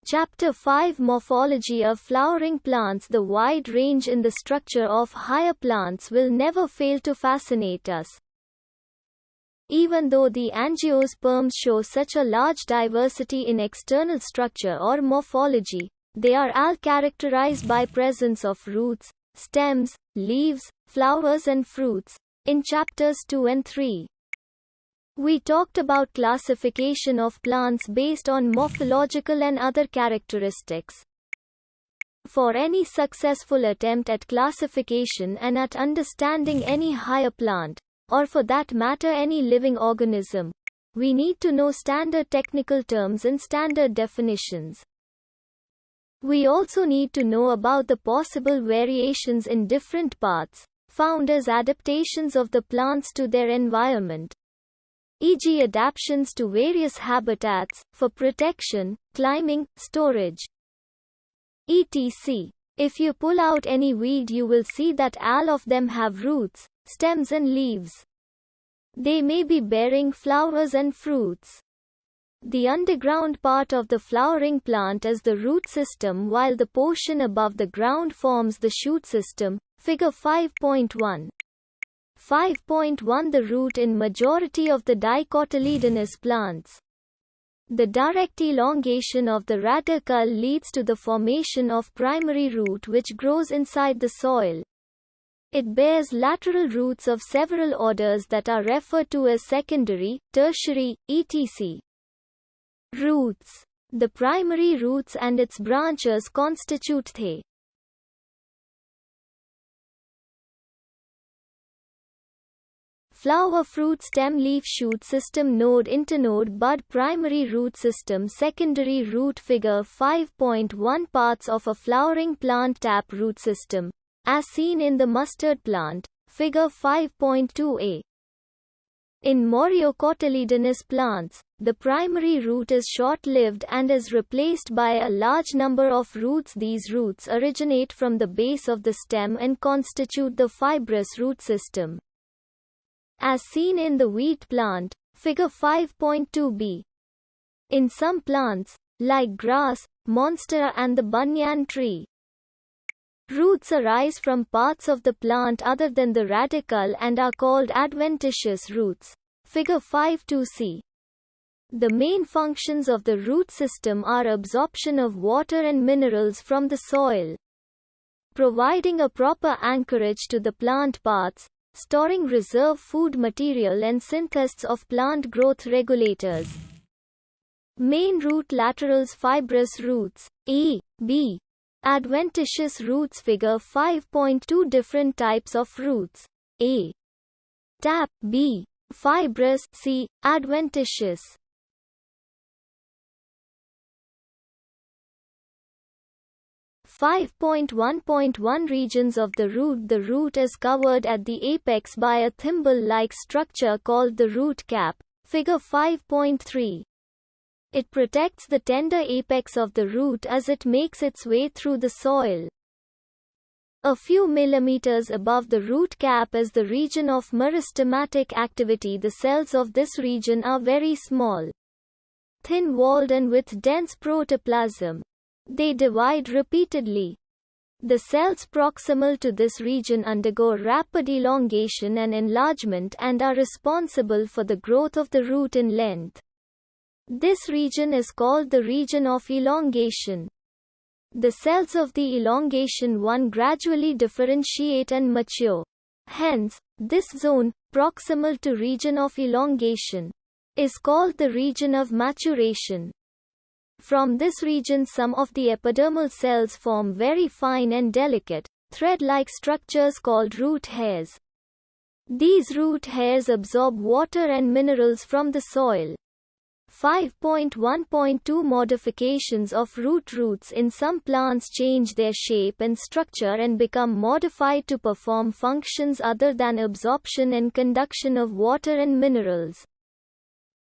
Chapter 5 Morphology of flowering plants. The wide range in the structure of higher plants will never fail to fascinate us. Even though the angiosperms show such a large diversity in external structure or morphology, they are all characterized by presence of roots, stems, leaves, flowers and fruits. In chapters 2 and 3, we talked about classification of plants based on morphological and other characteristics. For any successful attempt at classification and at understanding any higher plant, or for that matter any living organism, we need to know standard technical terms and standard definitions. We also need to know about the possible variations in different parts, found as adaptations of the plants to their environment, e.g. adaptations to various habitats, for protection, climbing, storage, etc. If you pull out any weed you will see that all of them have roots, stems and leaves. They may be bearing flowers and fruits. The underground part of the flowering plant is the root system while the portion above the ground forms the shoot system. Figure 5.1. 5.1 The root in majority of the dicotyledonous plants. The direct elongation of the radicle leads to the formation of primary root which grows inside the soil. It bears lateral roots of several orders that are referred to as secondary, tertiary, etc. roots. The primary roots and its branches constitute the flower, fruit, stem, leaf, shoot system, node, internode, bud, primary root system, secondary root. Figure 5.1 Parts of a flowering plant. Tap root system, as seen in the mustard plant. Figure 5.2a. In moriocotyledonous plants, the primary root is short-lived and is replaced by a large number of roots. These roots originate from the base of the stem and constitute the fibrous root system, as seen in the wheat plant. Figure 5.2b. In some plants, like grass, monstera and the banyan tree, roots arise from parts of the plant other than the radicle and are called adventitious roots. Figure 5.2c. The main functions of the root system are absorption of water and minerals from the soil, providing a proper anchorage to the plant parts, storing reserve food material and synthesis of plant growth regulators. Main root laterals, fibrous roots, A, B. Adventitious roots. Figure 5.2 Different types of roots. A. Tap. B. Fibrous. C. Adventitious. .1.1 Regions of the root. The root is covered at the apex by a thimble-like structure called the root cap. Figure 5.3. It protects the tender apex of the root as it makes its way through the soil. A few millimeters above the root cap is the region of meristematic activity. The cells of this region are very small, thin-walled and with dense protoplasm. They divide repeatedly. The cells proximal to this region undergo rapid elongation and enlargement and are responsible for the growth of the root in length. This region is called the region of elongation. The cells of the elongation one gradually differentiate and mature. Hence, this zone, proximal to region of elongation, is called the region of maturation. From this region some of the epidermal cells form very fine and delicate, thread-like structures called root hairs. These root hairs absorb water and minerals from the soil. 5.1.2 Modifications of root. Roots in some plants change their shape and structure and become modified to perform functions other than absorption and conduction of water and minerals.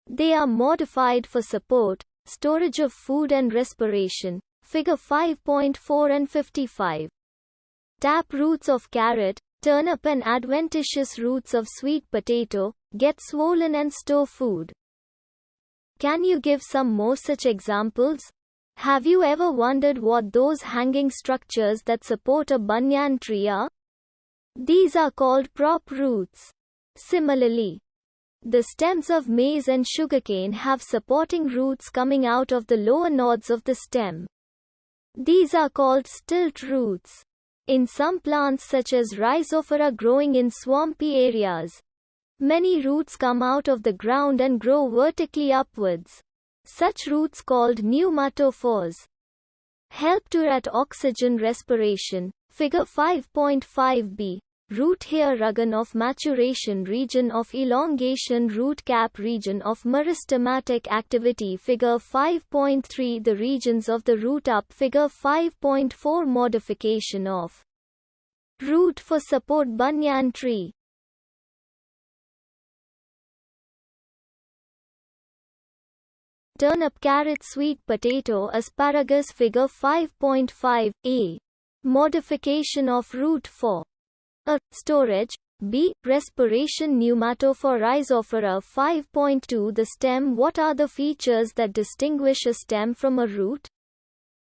They are modified for support, storage of food and respiration. Figure 5.4 and 55. Tap roots of carrot, turnip and adventitious roots of sweet potato, get swollen and store food. Can you give some more such examples? Have you ever wondered what those hanging structures that support a banyan tree are? These are called prop roots. Similarly, the stems of maize and sugarcane have supporting roots coming out of the lower nodes of the stem. These are called stilt roots. In some plants such as Rhizophora growing in swampy areas, many roots come out of the ground and grow vertically upwards. Such roots, called pneumatophores, help to at oxygen respiration. Figure 5.5b. Root hair region of maturation, region of elongation, root cap, region of meristematic activity. Figure 5.3. The regions of the root up. Figure 5.4. Modification of root for support banyan tree. Turnip, carrot, sweet potato, asparagus. Figure 5.5a. Modification of root for a. Storage. B. Respiration. Pneumatophore, Rhizophora. 5.2. The stem. What are the features that distinguish a stem from a root?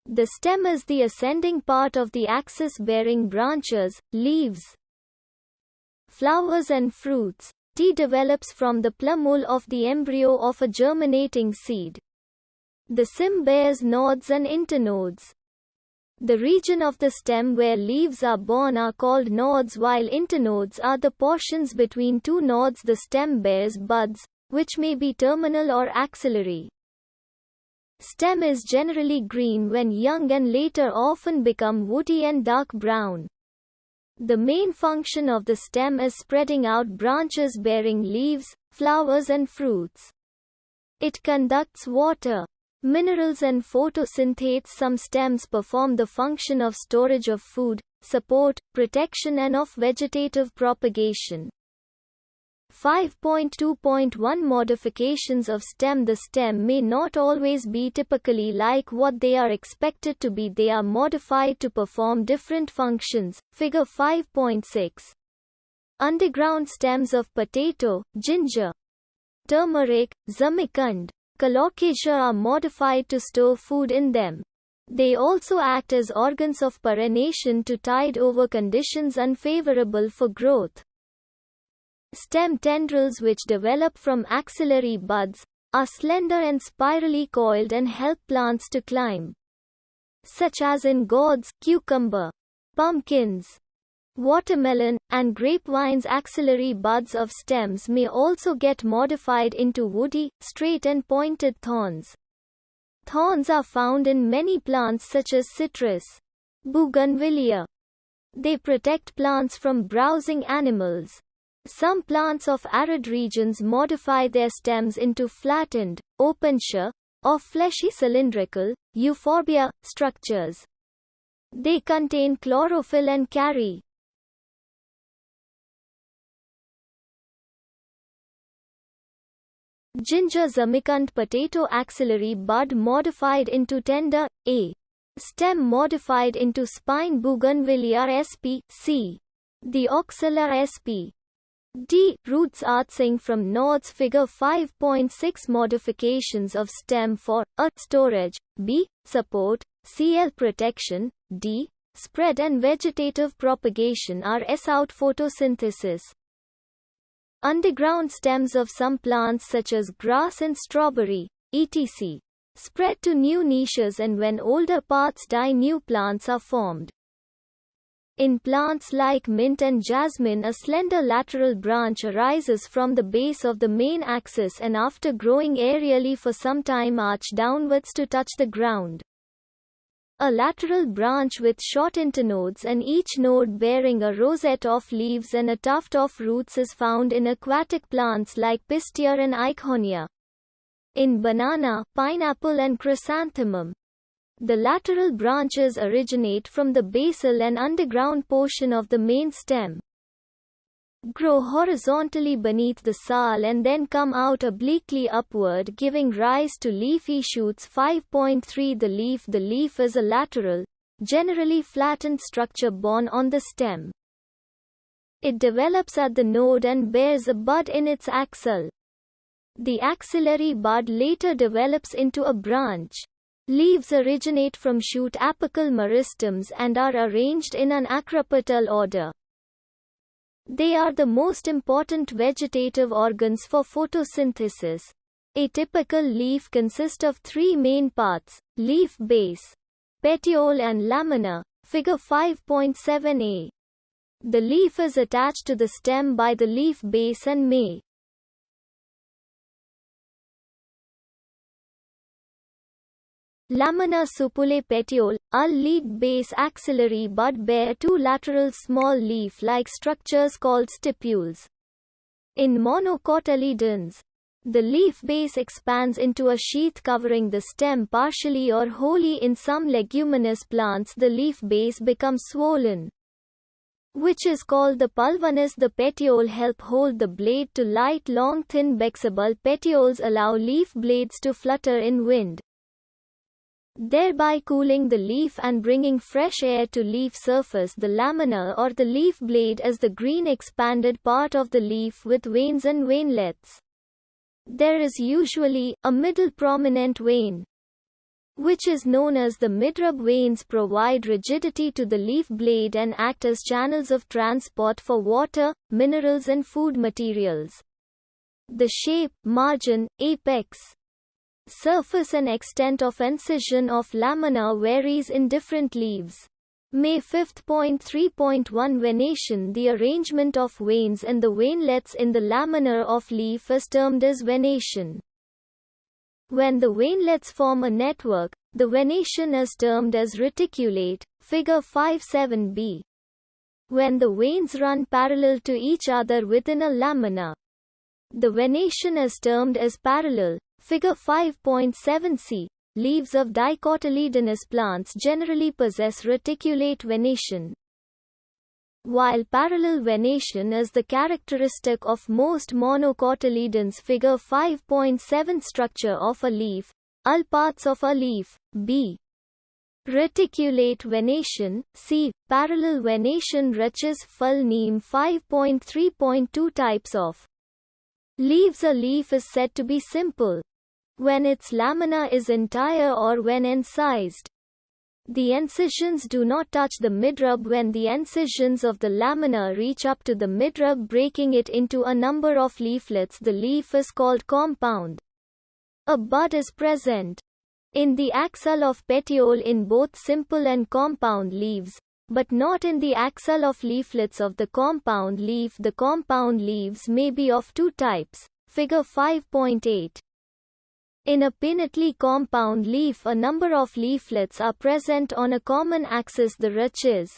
The stem is the ascending part of the axis bearing branches, leaves, flowers and fruits. T develops from the plumule of the embryo of a germinating seed. The stem bears nodes and internodes. The region of the stem where leaves are born are called nodes, while internodes are the portions between two nodes. The stem bears buds, which may be terminal or axillary. Stem is generally green when young and later often become woody and dark brown. The main function of the stem is spreading out branches bearing leaves, flowers and fruits. It conducts water, minerals and photosynthesis. Some stems perform the function of storage of food, support, protection and of vegetative propagation. 5.2.1 Modifications of stem. The stem may not always be typically like what they are expected to be. They are modified to perform different functions. Figure 5.6. Underground stems of potato, ginger, turmeric, zamikand, colocasia are modified to store food in them. They also act as organs of pollination to tide over conditions unfavorable for growth. Stem tendrils, which develop from axillary buds, are slender and spirally coiled and help plants to climb, such as in gourds, cucumber, pumpkins, watermelon, and grapevines. Axillary buds of stems may also get modified into woody, straight and pointed thorns. Thorns are found in many plants such as citrus, bougainvillea. They protect plants from browsing animals. Some plants of arid regions modify their stems into flattened, open-shell, or fleshy cylindrical, euphorbia, structures. They contain chlorophyll and carry ginger, zamikand, potato. Axillary bud modified into tender, A. Stem modified into spine, bougainvillea sp. C. The oxalar sp. D. Roots arching from nodes. Figure 5.6 Modifications of stem for A. Storage, B. Support, Cl. Protection, D. Spread and vegetative propagation are S. Out photosynthesis. Underground stems of some plants such as grass and strawberry, etc. spread to new niches, and when older parts die, new plants are formed. In plants like mint and jasmine, a slender lateral branch arises from the base of the main axis and after growing aerially for some time arch downwards to touch the ground. A lateral branch with short internodes and each node bearing a rosette of leaves and a tuft of roots is found in aquatic plants like pistia and eichhornia. In banana, pineapple and chrysanthemum, the lateral branches originate from the basal and underground portion of the main stem, grow horizontally beneath the saal and then come out obliquely upward, giving rise to leafy shoots. 5.3 The leaf is a lateral, generally flattened structure borne on the stem. It develops at the node and bears a bud in its axil. The axillary bud later develops into a branch. Leaves originate from shoot apical meristems and are arranged in an acropetal order. They are the most important vegetative organs for photosynthesis. A typical leaf consists of three main parts: leaf base, petiole and lamina, figure 5.7a. The leaf is attached to the stem by the leaf base and may lamina supulae petiole, lead base axillary bud bear two lateral small leaf-like structures called stipules. In monocotyledons, the leaf base expands into a sheath covering the stem partially or wholly. In some leguminous plants the leaf base becomes swollen, which is called the pulvonus. The petiole help hold the blade to light. Long thin bexable petioles allow leaf blades to flutter in wind, thereby cooling the leaf and bringing fresh air to leaf surface. The lamina or the leaf blade is the green expanded part of the leaf with veins and veinlets. There is usually a middle prominent vein, which is known as the midrib. Veins provide rigidity to the leaf blade and act as channels of transport for water, minerals and food materials. The shape, margin, apex, surface and extent of incision of lamina varies in different leaves. May 5.3.1 Venation. The arrangement of veins and the veinlets in the lamina of leaf is termed as venation. When the veinlets form a network, the venation is termed as reticulate, figure 5.7b. When the veins run parallel to each other within a lamina, the venation is termed as parallel, figure 5.7c. Leaves of dicotyledonous plants generally possess reticulate venation, while parallel venation is the characteristic of most monocotyledons. Figure 5.7 Structure of a leaf. Parts of a leaf. B. Reticulate venation. C. Parallel venation. Riches. Full name 5.3.2 Types of leaves. A leaf is said to be simple when its lamina is entire or when incised. The incisions do not touch the midrib. When the incisions of the lamina reach up to the midrib, breaking it into a number of leaflets, the leaf is called compound. A bud is present in the axil of petiole in both simple and compound leaves, but not in the axil of leaflets of the compound leaf. The compound leaves may be of two types. Figure 5.8. In a pinnately compound leaf, a number of leaflets are present on a common axis. The riches,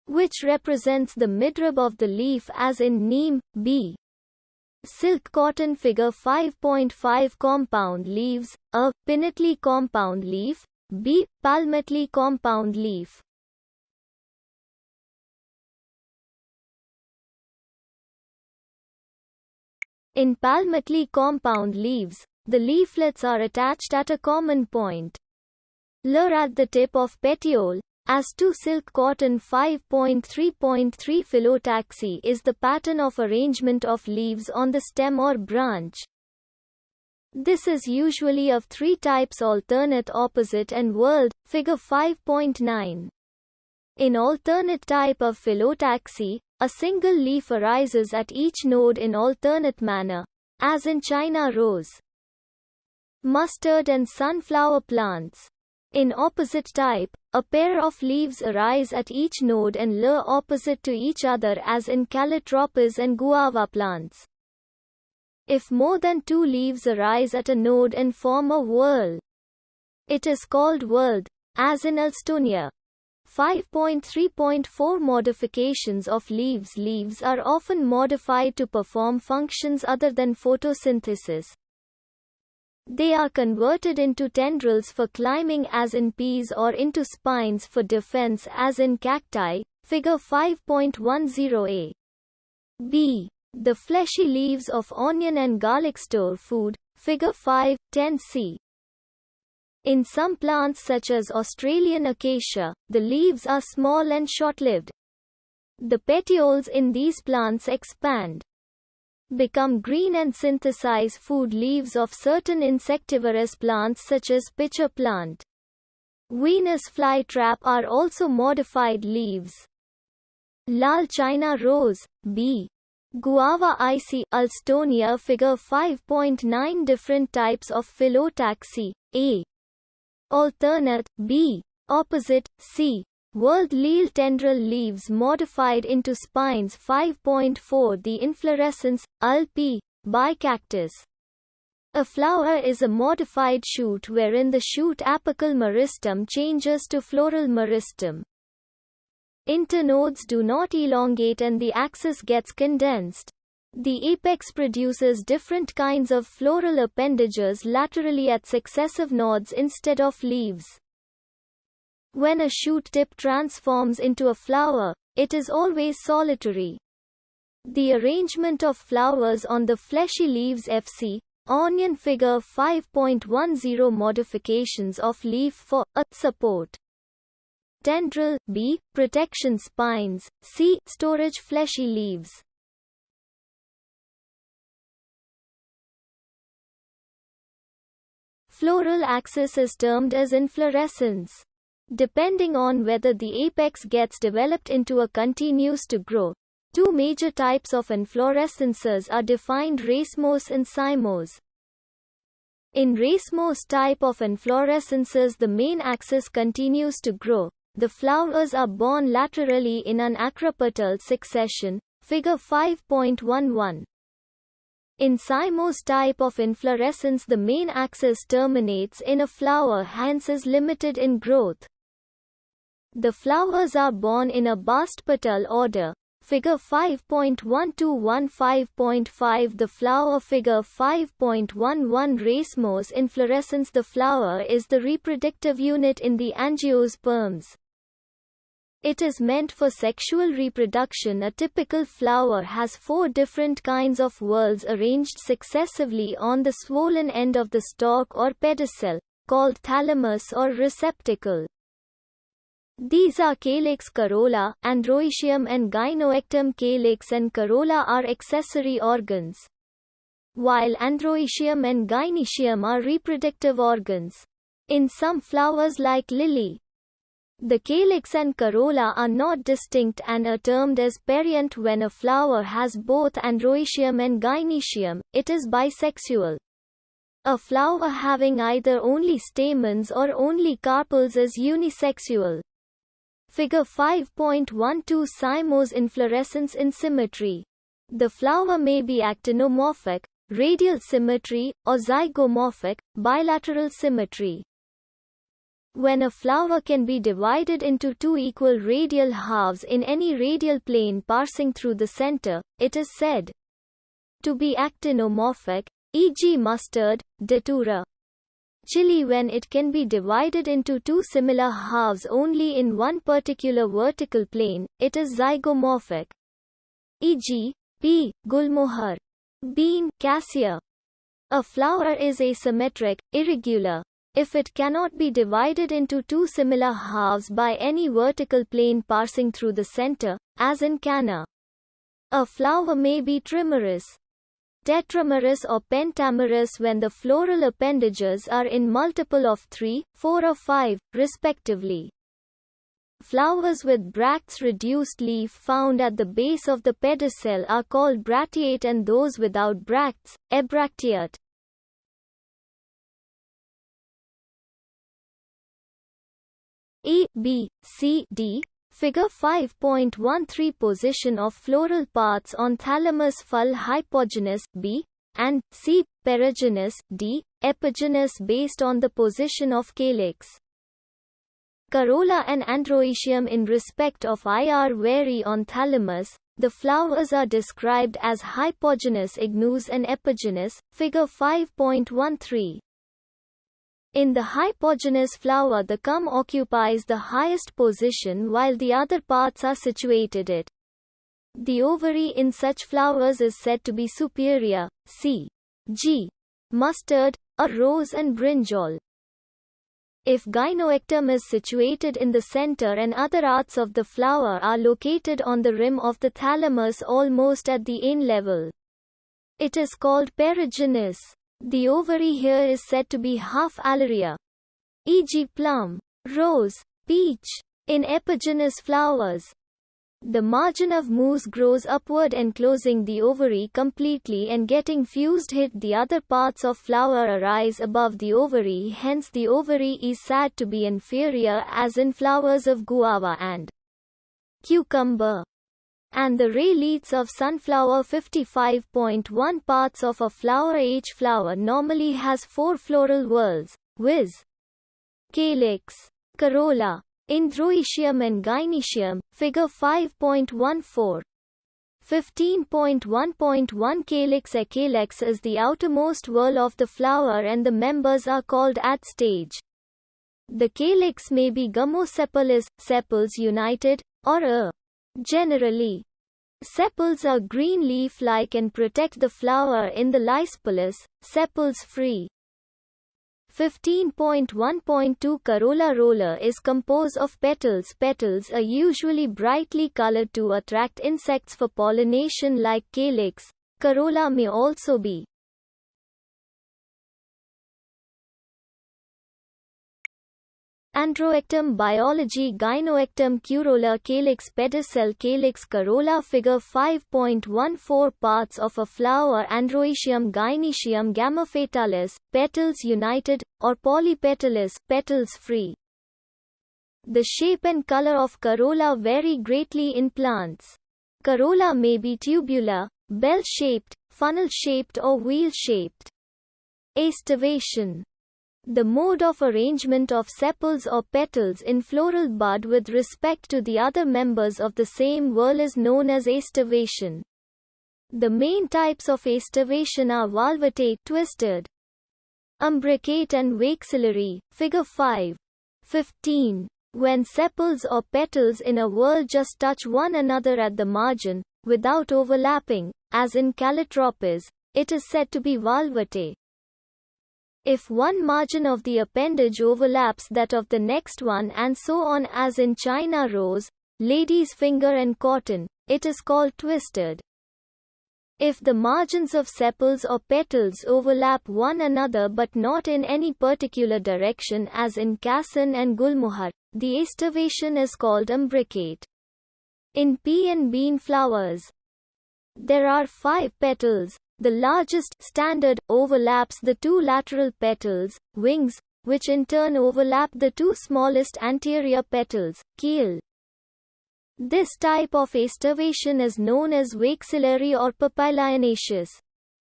which represents the midrib of the leaf, as in neem. B. Silk cotton. Figure 5.5 Compound leaves. A. Pinnately compound leaf. B. Palmately compound leaf. In palmately compound leaves, the leaflets are attached at a common point at the tip of petiole. As to silk cotton. 5.3.3 Phyllotaxy is the pattern of arrangement of leaves on the stem or branch. This is usually of three types: alternate, opposite and whorled. Figure 5.9. In alternate type of phyllotaxy, a single leaf arises at each node in alternate manner, as in China rose, mustard and sunflower plants. In opposite type, a pair of leaves arise at each node and lie opposite to each other, as in calotropis and guava plants. If more than two leaves arise at a node and form a whorl, it is called whorled, as in Alstonia. 5.3.4 Modifications of leaves. Leaves are often modified to perform functions other than photosynthesis. They are converted into tendrils for climbing, as in peas, or into spines for defense, as in cacti. Figure 5.10a. B. The fleshy leaves of onion and garlic store food. Figure 5.10c. In some plants such as Australian acacia, the leaves are small and short-lived. The petioles in these plants expand become green and synthesize food leaves of certain insectivorous plants such as pitcher plant. Venus flytrap are also modified leaves. Lal China rose, B. Guava Ic. Alstonia figure 5.9 different types of phyllotaxy, A. Alternate, B. Opposite, C. World Leel tendril leaves modified into spines 5.4 The inflorescence, P. Bicactus. A flower is a modified shoot wherein the shoot apical meristem changes to floral meristem. Internodes do not elongate and the axis gets condensed. The apex produces different kinds of floral appendages laterally at successive nodes instead of leaves. When a shoot tip transforms into a flower, it is always solitary. The arrangement of flowers on the fleshy leaves Fc. Onion figure 5.10 Modifications of leaf for A. Support. Tendril, B. Protection spines, C. Storage fleshy leaves. Floral axis is termed as inflorescence. Depending on whether the apex gets developed into a continues to grow, two major types of inflorescences are defined: racemose and cymose. In racemose type of inflorescences, the main axis continues to grow. The flowers are borne laterally in an acropetal succession, figure 5.11. In cymose type of inflorescence, the main axis terminates in a flower, hence is limited in growth. The flowers are borne in a bast petal order. Figure 5.1215.5 The flower figure 5.11 Racemose inflorescence. The flower is the reproductive unit in the angiosperms. It is meant for sexual reproduction. A typical flower has 4 different kinds of whorls arranged successively on the swollen end of the stalk or pedicel, called thalamus or receptacle. These are calyx, corolla, androecium and gynoectum. Calyx and corolla are accessory organs, while androecium and gynoecium are reproductive organs. In some flowers like lily, the calyx and corolla are not distinct and are termed as perianth. When a flower has both androecium and gynoecium, it is bisexual. A flower having either only stamens or only carpels is unisexual. Figure 5.12 Cymose inflorescence in symmetry. The flower may be actinomorphic, radial symmetry, or zygomorphic, bilateral symmetry. When a flower can be divided into 2 equal radial halves in any radial plane passing through the center, it is said to be actinomorphic, e.g. mustard, datura. Chili. When it can be divided into 2 similar halves only in one particular vertical plane, it is zygomorphic, e.g. pea, gulmohar, bean, cassia. A flower is asymmetric, irregular, if it cannot be divided into 2 similar halves by any vertical plane passing through the center, as in canna. A flower may be trimerous, tetramerous or pentamerous when the floral appendages are in multiple of 3, 4 or 5, respectively. Flowers with bracts reduced leaf found at the base of the pedicel are called bracteate and those without bracts, abracteate. A, B, C, D. Figure 5.13 Position of floral parts on thalamus. Full hypogynous, B, and C. Perigynous, D. Epigynous based on the position of calyx. Corolla and androecium in respect of IR vary on thalamus. The flowers are described as hypogynous, ignus and epigynous. Figure 5.13. In the hypogynous flower, the culm occupies the highest position while the other parts are situated it. The ovary in such flowers is said to be superior. C. G. Mustard, a rose and brinjal. If gynoectum is situated in the center and other parts of the flower are located on the rim of the thalamus almost at the end level. It is called perigynous. The ovary here is said to be half alaria, e.g. plum, rose, peach. In epigynous flowers, the margin of mousse grows upward enclosing the ovary completely and getting fused hit the other parts of flower arise above the ovary, hence the ovary is said to be inferior as in flowers of guava and cucumber. And the ray leads of sunflower 55.1 parts of a flower. Each flower normally has 4 floral whorls, viz. Calyx, corolla, Androecium and gynoecium, figure 5.14. 15.1.1 Calyx. A calyx is the outermost whorl of the flower and the members are called at stage. The calyx may be gumosepalous, sepals united, or a. Generally, sepals are green leaf-like and protect the flower in the lyspolis, sepals free. 15.1.2 Corolla roller is composed of petals. Petals are usually brightly colored to attract insects for pollination like calyx. Corolla may also be Androectum biology. Gynoectum corolla, calyx, pedicel, calyx, corolla. Figure 5.14 parts of a flower. Androecium, gynoecium, gamma fatalis, petals united, or polypetalous, petals free. The shape and color of corolla vary greatly in plants. Corolla may be tubular, bell-shaped, funnel-shaped or wheel-shaped. Aestivation. The mode of arrangement of sepals or petals in floral bud with respect to the other members of the same whorl is known as aestivation. The main types of aestivation are valvate, twisted, umbricate and vexillary, figure 5.15. When sepals or petals in a whorl just touch one another at the margin, without overlapping, as in calotropis, it is said to be valvate. If one margin of the appendage overlaps that of the next one and so on as in China rose, lady's finger and cotton, it is called twisted. If the margins of sepals or petals overlap one another but not in any particular direction as in casson and gulmohar, the aestivation is called umbricate. In pea and bean flowers, there are 5 petals. The largest, standard, overlaps the 2 lateral petals, wings, which in turn overlap the 2 smallest anterior petals, keel. This type of aestivation is known as vexillary or papilionaceous.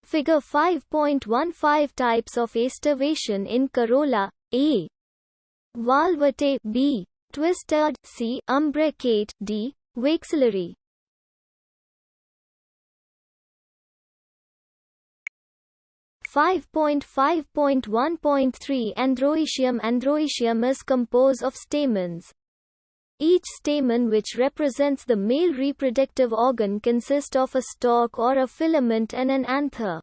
Figure 5.15 Types of aestivation in corolla. A. Valvate. B. Twisted. C. Umbricate. D. Vexillary. 5.5.1.3 Androecium. Androecium is composed of stamens. Each stamen, which represents the male reproductive organ, consists of a stalk or a filament and an anther.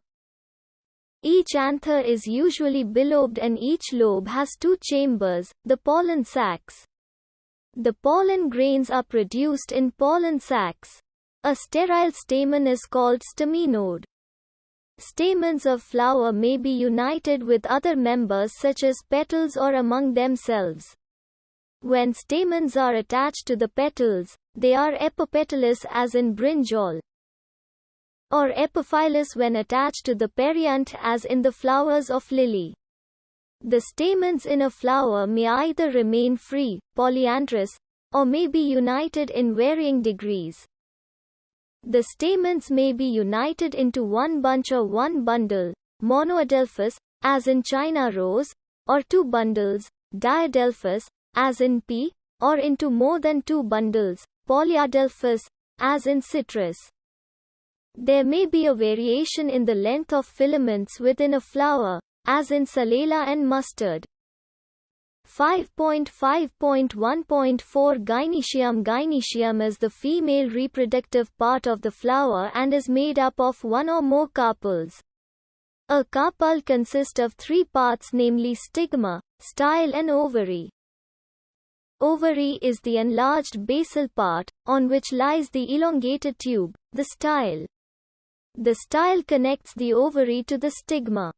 Each anther is usually bilobed and each lobe has 2 chambers, the pollen sacs. The pollen grains are produced in pollen sacs. A sterile stamen is called staminode. Stamens of flower may be united with other members such as petals or among themselves. When stamens are attached to the petals, they are epipetalous as in brinjal, or epiphyllous when attached to the perianth as in the flowers of lily. The stamens in a flower may either remain free, polyandrous, or may be united in varying degrees. The stamens may be united into one bunch or one bundle, monoadelphous, as in China rose, or 2 bundles, diadelphous, as in pea, or into more than 2 bundles, polyadelphous, as in citrus. There may be a variation in the length of filaments within a flower, as in salala and mustard. 5.5.1.4 Gynoecium. Gynoecium is the female reproductive part of the flower and is made up of 1 or more carpels. A carpel consists of 3 parts, namely stigma, style and ovary. Ovary is the enlarged basal part, on which lies the elongated tube, the style. The style connects the ovary to the stigma.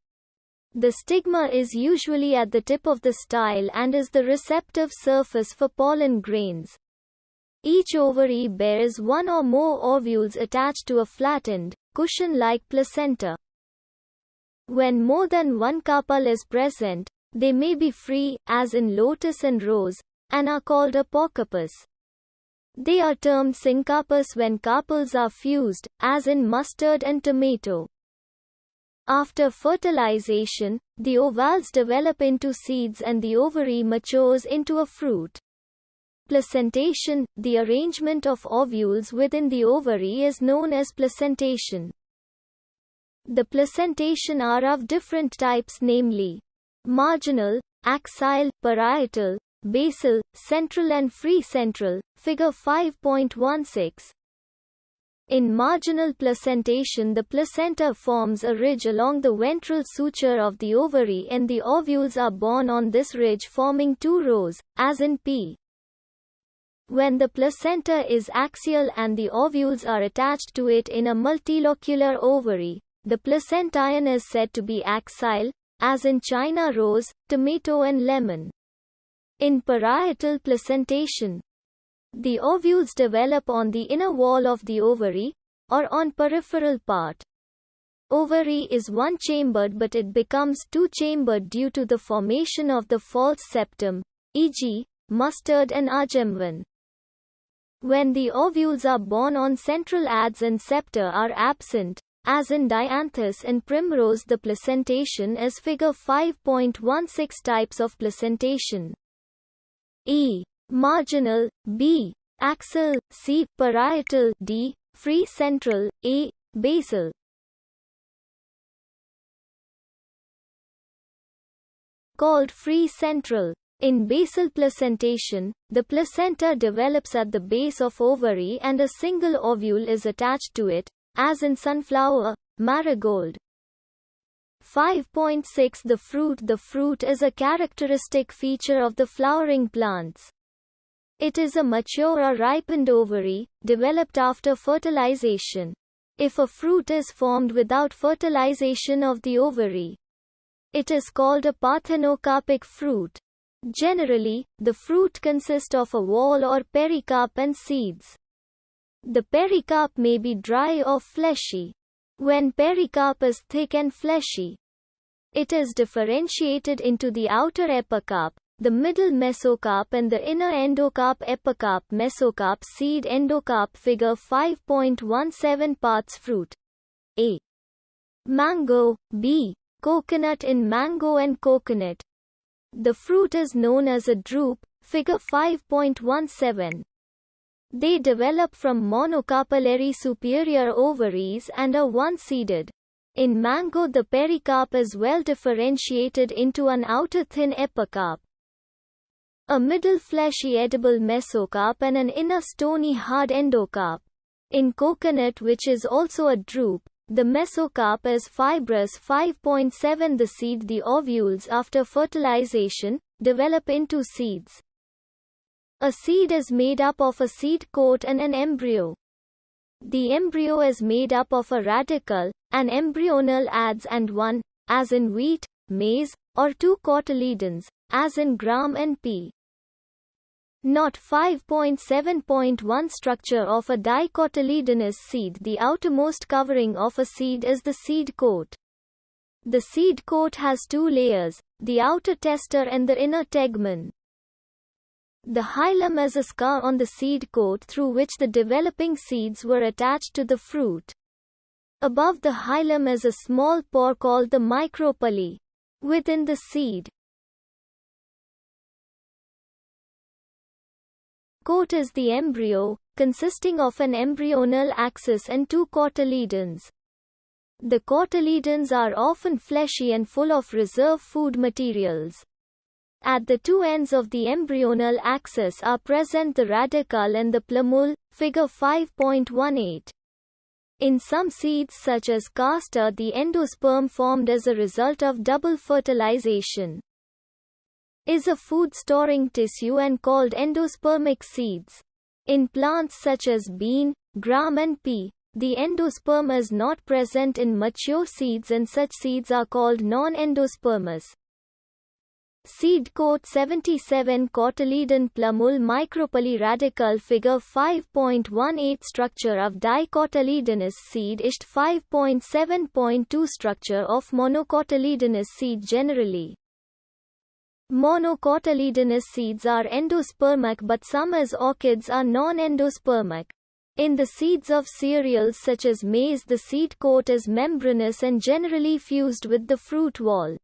The stigma is usually at the tip of the style and is the receptive surface for pollen grains. Each ovary bears one or more ovules attached to a flattened, cushion-like placenta. When more than one carpel is present, they may be free, as in lotus and rose, and are called apocarpous. They are termed syncarpous when carpels are fused, as in mustard and tomato. After fertilization, the ovales develop into seeds and the ovary matures into a fruit. Placentation, the arrangement of ovules within the ovary, is known as placentation. The placentation are of different types, namely marginal, axile, parietal, basal, central and free central, figure 5.16. In marginal placentation, the placenta forms a ridge along the ventral suture of the ovary and the ovules are borne on this ridge forming two rows, as in P. When the placenta is axial and the ovules are attached to it in a multilocular ovary, the placentation is said to be axile, as in China rose, tomato and lemon. In parietal placentation, the ovules develop on the inner wall of the ovary, or on peripheral part. Ovary is one-chambered but it becomes two-chambered due to the formation of the false septum, e.g., mustard and argemvan. When the ovules are borne on central ads and septa are absent, as in dianthus and primrose, the placentation is figure 5.16. Types of placentation: E. Marginal, B. Axial, C. Parietal, D. Free central, A. Basal. Called free central. In basal placentation, the placenta develops at the base of ovary and a single ovule is attached to it, as in sunflower, marigold. 5.6 The fruit. The fruit is a characteristic feature of the flowering plants. It is a mature or ripened ovary, developed after fertilization. If a fruit is formed without fertilization of the ovary, it is called a parthenocarpic fruit. Generally, the fruit consists of a whorl or pericarp and seeds. The pericarp may be dry or fleshy. When pericarp is thick and fleshy, it is differentiated into the outer epicarp, the middle mesocarp and the inner endocarp. Epicarp, mesocarp, seed, endocarp. Figure 5.17 Parts fruit. A. Mango. B. Coconut. In mango and coconut, the fruit is known as a drupe, figure 5.17. They develop from monocarpellary superior ovaries and are one-seeded. In mango, the pericarp is well differentiated into an outer thin epicarp, a middle fleshy edible mesocarp and an inner stony hard endocarp. In coconut, which is also a drupe, the mesocarp is fibrous. 5.7 The seed. The ovules, after fertilization, develop into seeds. A seed is made up of a seed coat and an embryo. The embryo is made up of a radicle, an embryonal adz and one, as in wheat, maize, or two cotyledons, as in gram and pea. Not 5.7.1 Structure of a dicotyledonous seed. The outermost covering of a seed is the seed coat. The seed coat has two layers, the outer tester and the inner tegmen. The hilum is a scar on the seed coat through which the developing seeds were attached to the fruit. Above the hilum is a small pore called the micropyle. Within the seed coat is the embryo, consisting of an embryonal axis and two cotyledons. The cotyledons are often fleshy and full of reserve food materials. At the two ends of the embryonal axis are present the radicle and the plumule, figure 5.18. In some seeds such as castor, the endosperm formed as a result of double fertilization is a food-storing tissue and called endospermic seeds. In plants such as bean, gram and pea, The endosperm is not present in mature seeds and such seeds are called non-endospermous. Seed coat 77 Cotyledon plumule micropoly Figure 5.18 Structure of dicotyledonous seed Ist 5.7.2 Structure of monocotyledonous seed Generally, monocotyledonous seeds are endospermic but some as orchids are non-endospermic. In the seeds of cereals such as maize the seed coat is membranous and generally fused with the fruit wall.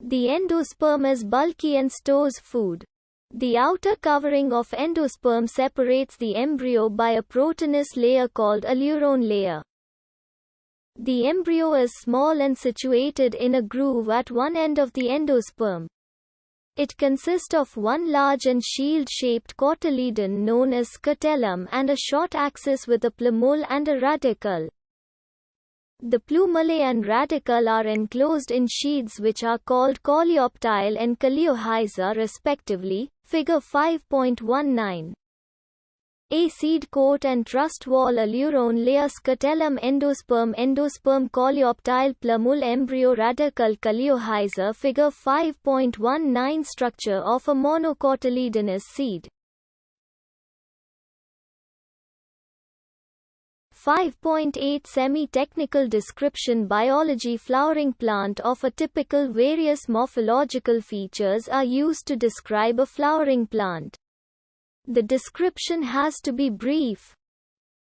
The endosperm is bulky and stores food. The outer covering of endosperm separates the embryo by a proteinous layer called aleurone layer. The embryo is small and situated in a groove at one end of the endosperm. It consists of one large and shield-shaped cotyledon known as scutellum and a short axis with a plumule and a radicle. The plumule and radicle are enclosed in sheaths which are called coleoptile and coleohyza respectively. Figure 5.19. A seed coat and trust wall aleurone layer scutellum endosperm coleoptile plumule embryo radicle coleohyza. Figure 5.19 Structure of a monocotyledonous seed. 5.8 Semi-technical description Biology Flowering plant of a typical various morphological features are used to describe a flowering plant. The description has to be brief,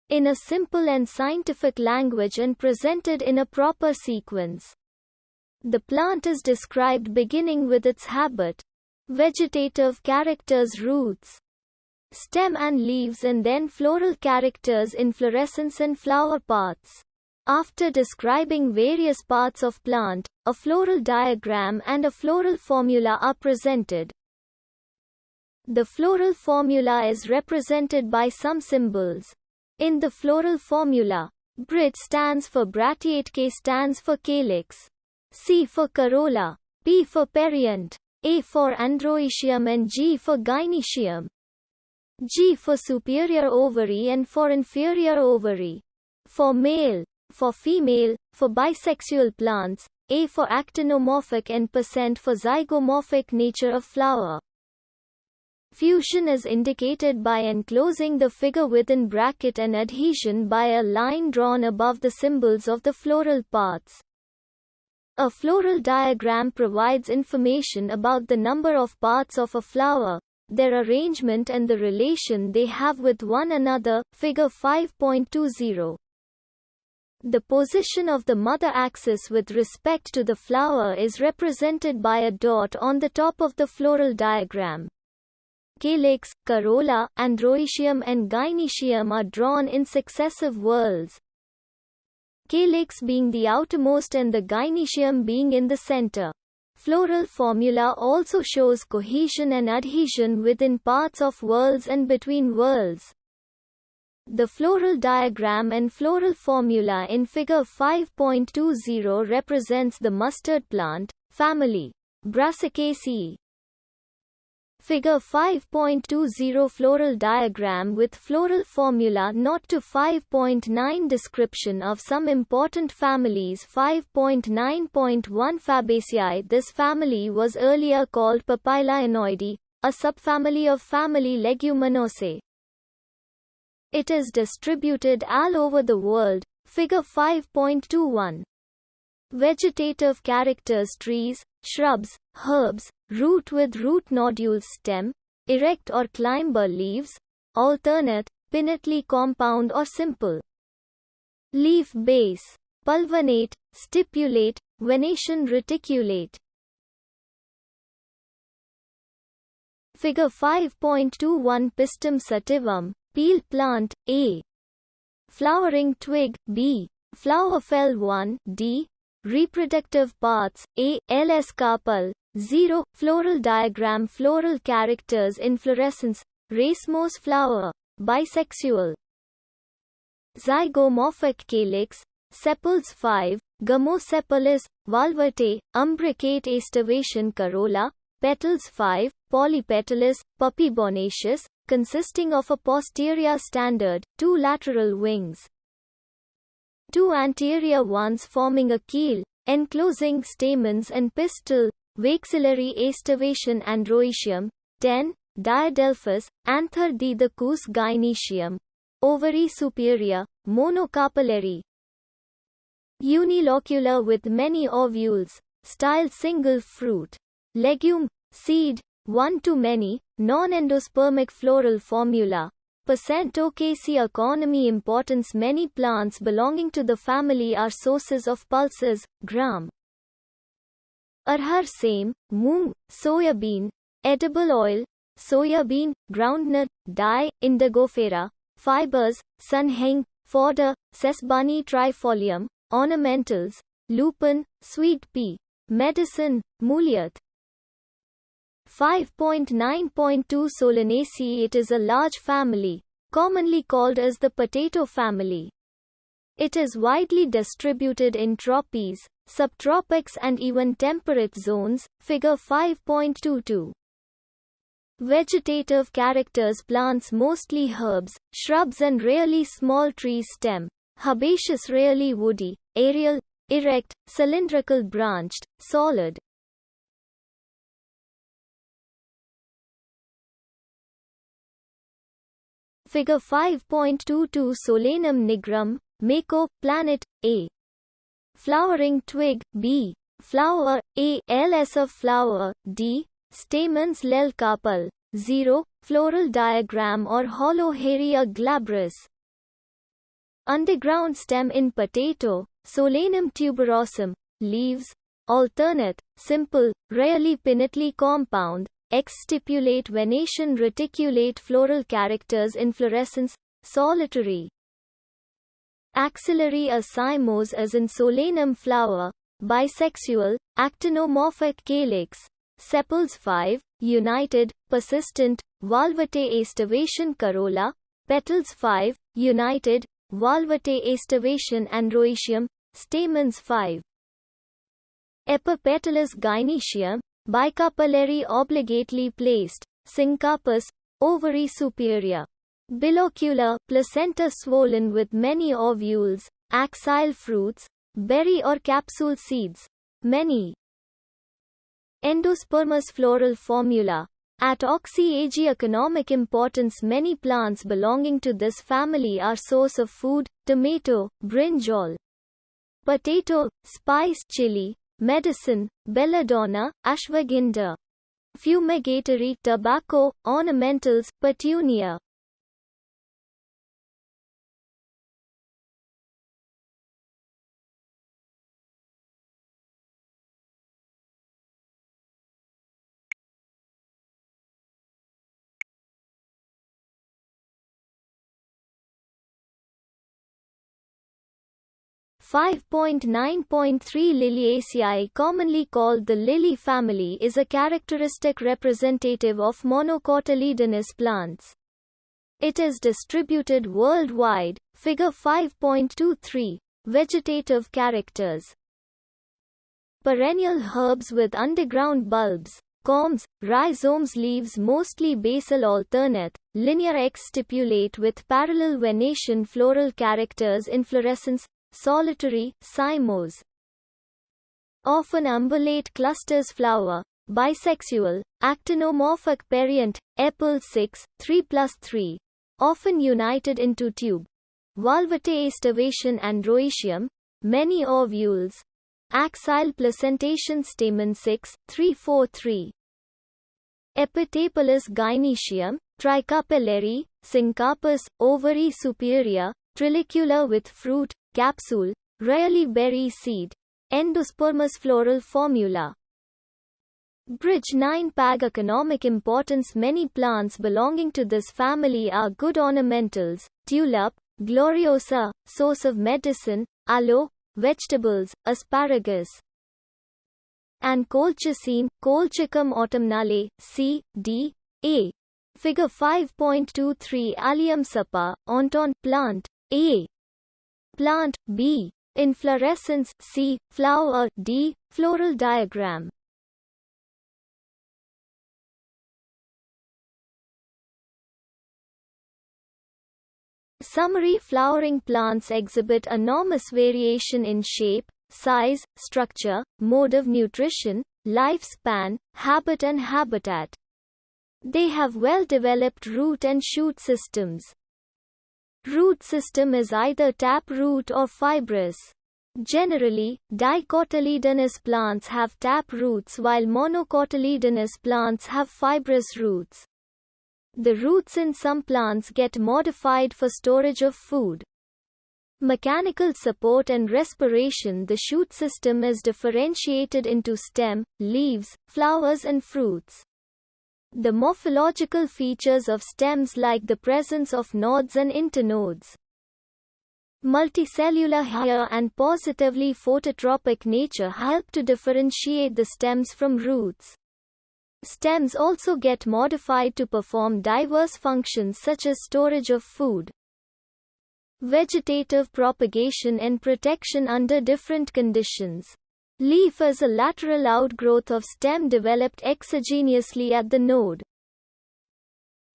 in a simple and scientific language and presented in a proper sequence. The plant is described beginning with its habit, vegetative characters roots, stem and leaves and then floral characters inflorescence and flower parts. After describing various parts of plant, a floral diagram and a floral formula are presented. The floral formula is represented by some symbols. In the floral formula, BRIT stands for bracteate, K stands for calyx, C for corolla, P for perianth, A for androecium and G for gynoecium. G for superior ovary and for inferior ovary. For male, for female, for bisexual plants, A for actinomorphic and % for zygomorphic nature of flower. Fusion is indicated by enclosing the figure within bracket and adhesion by a line drawn above the symbols of the floral parts. A floral diagram provides information about the number of parts of a flower, their arrangement and the relation they have with one another. Figure 5.20. The position of the mother axis with respect to the flower is represented by a dot on the top of the floral diagram. Calyx, corolla, androecium and gynoecium are drawn in successive whorls, calyx being the outermost and the gynoecium being in the center. Floral formula also shows cohesion and adhesion within parts of whorls and between whorls. The floral diagram and floral formula in Figure 5.20 represents the mustard plant, family, Brassicaceae. Figure 5.20 Floral diagram with floral formula Not to 5.9 Description of some important families 5.9.1 Fabaceae. This family was earlier called Papilionoideae, a subfamily of family Leguminosae. It is distributed all over the world. Figure 5.21. Vegetative characters trees, shrubs, herbs, root with root nodules stem, erect or climber leaves, alternate, pinnately compound or simple. Leaf base, pulvinate, stipulate, venation reticulate. Figure 5.21 Pistum sativum, peel plant, A. Flowering twig, B. Flower fell 1, D. Reproductive parts, A. L. Escarpal, 0. Floral diagram Floral characters inflorescence, racemose flower, bisexual. Zygomorphic calyx, sepals 5, Gummosepalis, valvate, umbricate aestivation corolla, petals 5, polypetalous, puppybonaceous, consisting of a posterior standard, 2 lateral wings. Two anterior ones forming a keel, enclosing stamens and pistil, waxillary aestivation and rhoecium. 10. Diadelphous, anther the cous gynoecium. Ovary superior, monocarpellary. Unilocular with many ovules, style single fruit. Legume, seed, one to many, non-endospermic floral formula. Occasia economy importance. Many plants belonging to the family are sources of pulses, gram. Arhar same, moong, soya bean, edible oil, soya bean, groundnut, dye, indigofera, fibers, sunheng, fodder, sesbani trifolium, ornamentals, lupin, sweet pea, medicine, muliath. 5.9.2 Solanaceae. It is a large family, commonly called as the potato family. It is widely distributed in tropics, subtropics and even temperate zones. Figure 5.22. Vegetative characters. Plants mostly herbs, shrubs and rarely small trees. Stem, herbaceous, rarely woody, aerial, erect, cylindrical, branched, solid. Figure 5.22 Solanum nigrum, Mako, planet, A. Flowering twig, B. Flower, A. LS of flower, D. Stamens lelcarpal, 0. Floral diagram or hollow hairy or glabrous. Underground stem in potato, Solanum tuberosum. Leaves, alternate, simple, rarely pinnately compound. Exstipulate venation reticulate floral characters. Inflorescence, solitary. Axillary a cymose as in Solanum flower. Bisexual, actinomorphic calyx. Sepals 5, united, persistent, valvate aestivation corolla. Petals 5, united, valvate aestivation and rhoecium. Stamens 5. Epipetalous gynoecium, bicarpellary obligately placed, syncarpous, ovary superior. Bilocular, placenta swollen with many ovules, axile fruits, berry or capsule seeds. Many. Endospermous floral formula. At Oxyage economic importance. Many plants belonging to this family are source of food, tomato, brinjal. Potato, spice chili, medicine, belladonna, ashwagandha. Fumigatory, tobacco, ornamentals, petunia. (5.9.3) Liliaceae, commonly called the lily family, is a characteristic representative of monocotyledonous plants. It is distributed worldwide. Figure 5.23. Vegetative characters. Perennial herbs with underground bulbs, corms, rhizomes. Leaves mostly basal alternate, linear exstipulate with parallel venation. Floral characters. Inflorescence, solitary, cymose. Often umbellate clusters. Flower, bisexual, actinomorphic periant, epal 6, 3+3. Often united into tube. Valvate aestivation and rhoecium. Many ovules. Axile placentation. Stamen 6, 3-4-3. Epitapalous gynoecium, tricarpellary, syncarpous, ovary superior, trilicular with fruit, capsule, rarely berry seed. Endospermous floral formula. Bridge 9 Pag economic importance. Many plants belonging to this family are good ornamentals. Tulip, gloriosa, source of medicine. Aloe, vegetables, asparagus. And colchicine, Colchicum autumnale, C, D, A. Figure 5.23 Allium sapa, onton, plant, A. Plant, B. Inflorescence, C. Flower, D. Floral diagram. Summary: flowering plants exhibit enormous variation in shape, size, structure, mode of nutrition, lifespan, habit and habitat. They have well-developed root and shoot systems. Root system is either tap root or fibrous. Generally, dicotyledonous plants have tap roots while monocotyledonous plants have fibrous roots. The roots in some plants get modified for storage of food. Mechanical support and respiration. The shoot system is differentiated into stem, leaves, flowers and fruits. The morphological features of stems like the presence of nodes and internodes, multicellular hair and positively phototropic nature help to differentiate the stems from roots. Stems also get modified to perform diverse functions such as storage of food, vegetative propagation and protection under different conditions. Leaf is a lateral outgrowth of stem developed exogenously at the node.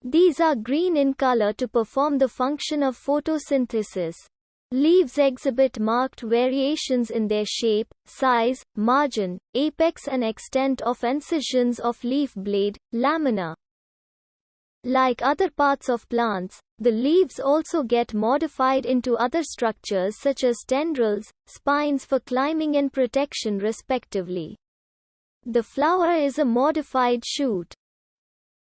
These are green in color to perform the function of photosynthesis. Leaves exhibit marked variations in their shape, size, margin, apex and extent of incisions of leaf blade, lamina. Like other parts of plants, the leaves also get modified into other structures such as tendrils, spines for climbing and protection respectively. The flower is a modified shoot,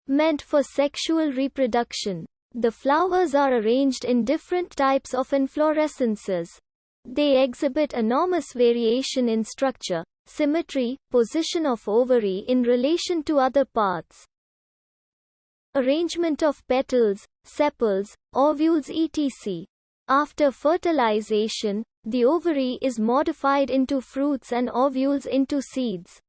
meant for sexual reproduction. The flowers are arranged in different types of inflorescences. They exhibit enormous variation in structure, symmetry, position of ovary in relation to other parts, arrangement of petals, sepals, ovules etc. After fertilization, the ovary is modified into fruits and ovules into seeds.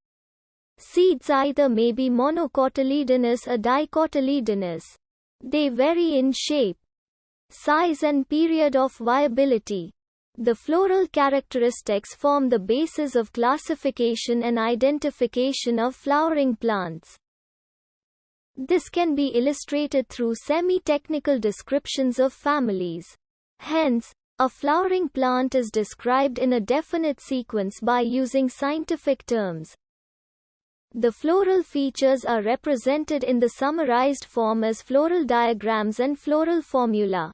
Seeds either may be monocotyledonous or dicotyledonous. They vary in shape, size and period of viability. The floral characteristics form the basis of classification and identification of flowering plants. This can be illustrated through semi-technical descriptions of families. Hence, a flowering plant is described in a definite sequence by using scientific terms. The floral features are represented in the summarized form as floral diagrams and floral formula.